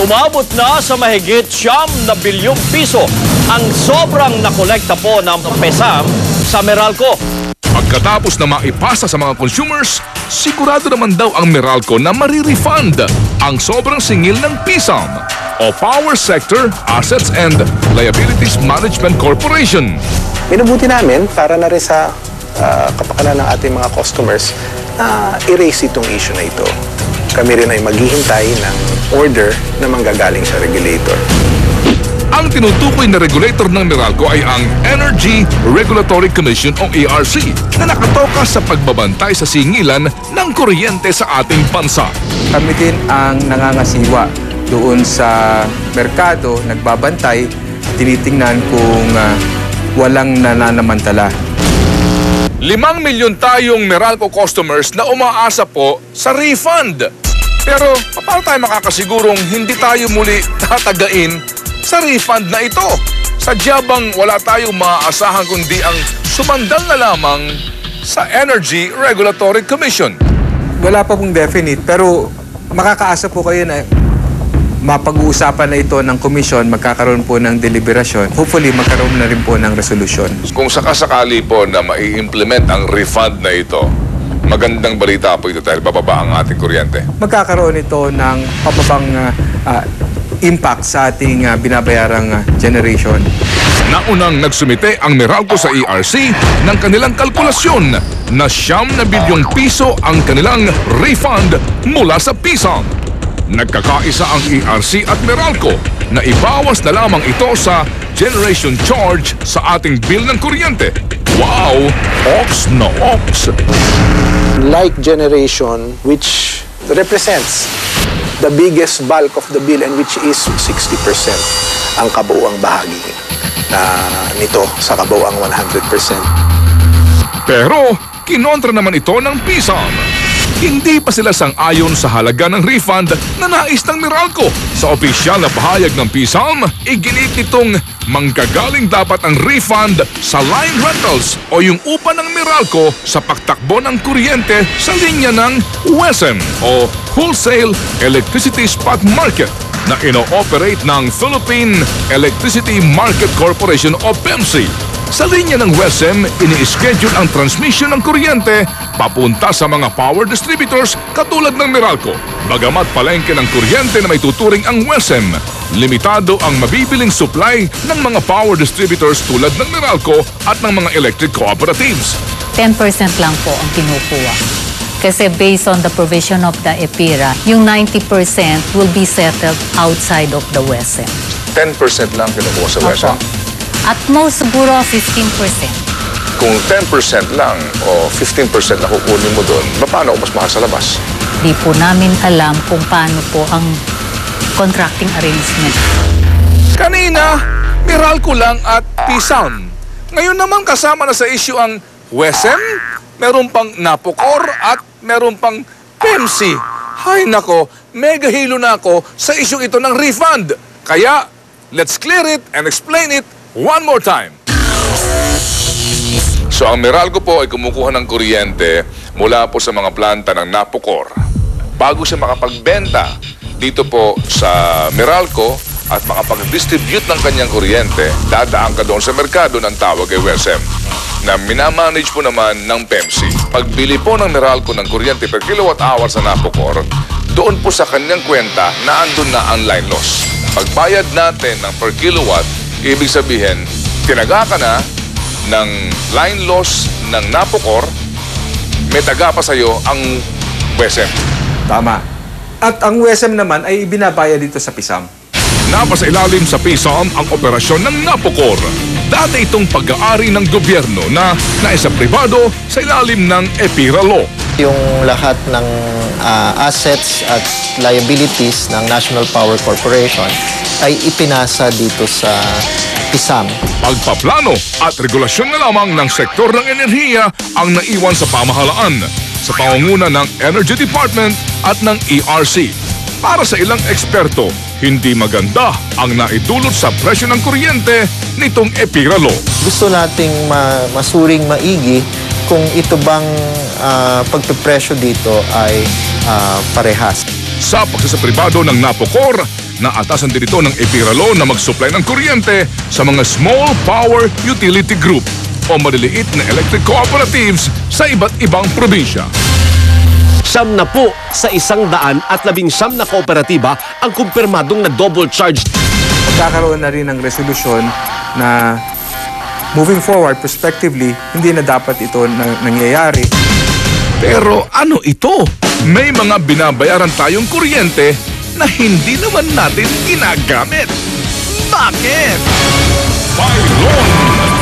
Umabot na sa mahigit 9 bilyong piso ang sobrang nakolekta po ng PESAM sa Meralco. Pagkatapos na maipasa sa mga consumers, sigurado naman daw ang Meralco na marirefund ang sobrang singil ng PSAM o Power Sector Assets and Liabilities Management Corporation. Minubuti namin para na rin sa kapakanan ng ating mga customers na erase itong issue na ito. Kami rin ay maghihintay ng order na manggagaling sa regulator. Ang tinutukoy na regulator ng Meralco ay ang Energy Regulatory Commission o ERC na nakatoka sa pagbabantay sa singilan ng kuryente sa ating bansa. Kami din ang nangangasiwa doon sa merkado, nagbabantay, tinitingnan kung walang nananamantala. 5 milyon tayong Meralco customers na umaasa po sa refund. Pero paano tayo makakasigurong hindi tayo muli tatagain sa refund na ito? Sadyabang wala tayong maaasahan kundi ang sumandal na lamang sa Energy Regulatory Commission. Wala pa pong definite, pero makakaasa po kayo na mapag-uusapan na ito ng komisyon, magkakaroon po ng deliberasyon. Hopefully, magkaroon na rin po ng resolusyon. Kung sakasakali po na mai-implement ang refund na ito, magandang balita po ito dahil bababa ang ating kuryente. Magkakaroon ito ng pababang impact sa ating binabayarang generation. Naunang nagsumite ang Meralco sa ERC ng kanilang kalkulasyon na 9 bilyong piso ang kanilang refund mula sa PSAM. Nagkakaisa ang ERC at Meralco na ibawas na lamang ito sa generation charge sa ating bill ng kuryente. Wow! Ox na ox! Like generation, which represents the biggest bulk of the bill and which is 60% ang kabuuang bahagi nito sa kabuuang 100%. Pero kinontra naman ito ng PSAM. Hindi pa sila sang-ayon sa halaga ng refund na nais ng Meralco. Sa opisyal na pahayag ng PSAM, iginit nitong manggagaling dapat ang refund sa line rentals o yung upa ng Meralco sa pagtakbo ng kuryente sa linya ng WESM o Wholesale Electricity Spot Market na ino-operate ng Philippine Electricity Market Corporation o PEMC. Sa linya ng WESM, ini-schedule ang transmission ng kuryente papunta sa mga power distributors katulad ng Meralco. Bagamat palengke ng kuryente na may tuturing ang WESM, limitado ang mabibiling supply ng mga power distributors tulad ng Meralco at ng mga electric cooperatives. 10% lang po ang kinukuha. Kasi based on the provision of the EPIRA, yung 90% will be settled outside of the WESM. 10% lang kinukuha sa WESM? At most siguro 15%. Kung 10% lang o 15% na kukunin mo doon, paano kung mas mahal sa labas? Di po namin alam kung paano po ang contracting arrangement. Kanina, Meralco lang at PSAM. Ngayon naman kasama na sa issue ang WESM, meron pang Napocor at meron pang PEMC. Hay nako, mega hilo na ako sa issue ito ng refund. Kaya, let's clear it and explain it one more time. So ang Meralco po ay kumukuha ng kuryente mula po sa mga planta ng Napocor. Bago siya makapagbenta dito po sa Meralco at makapag-distribute ng kanyang kuryente, dadaan ka doon sa merkado ng tawag ay WESM na minamanage po naman ng PEMC. Pagbili po ng Meralco ng kuryente per kilowatt hour sa Napocor, doon po sa kanyang kwenta na andun na ang line loss. Pagbayad natin ng per kilowatt, ibig sabihin, tinaga ka na ng line loss ng Napocor, may taga pa sa'yo ang WESM. Tama. At ang WESM naman ay ibinabaya dito sa PSAM. Napasa ilalim sa PSAM ang operasyon ng Napocor. Dati itong pag-aari ng gobyerno na naisa pribado sa ilalim ng EPIRA Law. Yung lahat ng assets at liabilities ng National Power Corporation ay ipinasa dito sa PSAM. Pagpaplano at regulasyon na lamang ng sektor ng enerhiya ang naiwan sa pamahalaan sa pangunguna ng Energy Department at ng ERC. Para sa ilang eksperto, hindi maganda ang naidulot sa presyo ng kuryente nitong EPIRA Law. Gusto nating masuring maigi kung ito bang pagpipresyo dito ay parehas. Sa pagsasapribado ng Napocor, Naatasan din ito ng EPIRA Law na mag-supply ng kuryente sa mga Small Power Utility Group o maliliit na electric cooperatives sa iba't ibang probinsya. 10 sa 119 na kooperatiba ang kumpirmadong na double charge. Magkakaroon na rin ng resolusyon na moving forward, prospectively, hindi na dapat ito nangyayari. Pero ano ito? May mga binabayaran tayong kuryente na hindi naman natin ginagamit. Bakit? Byron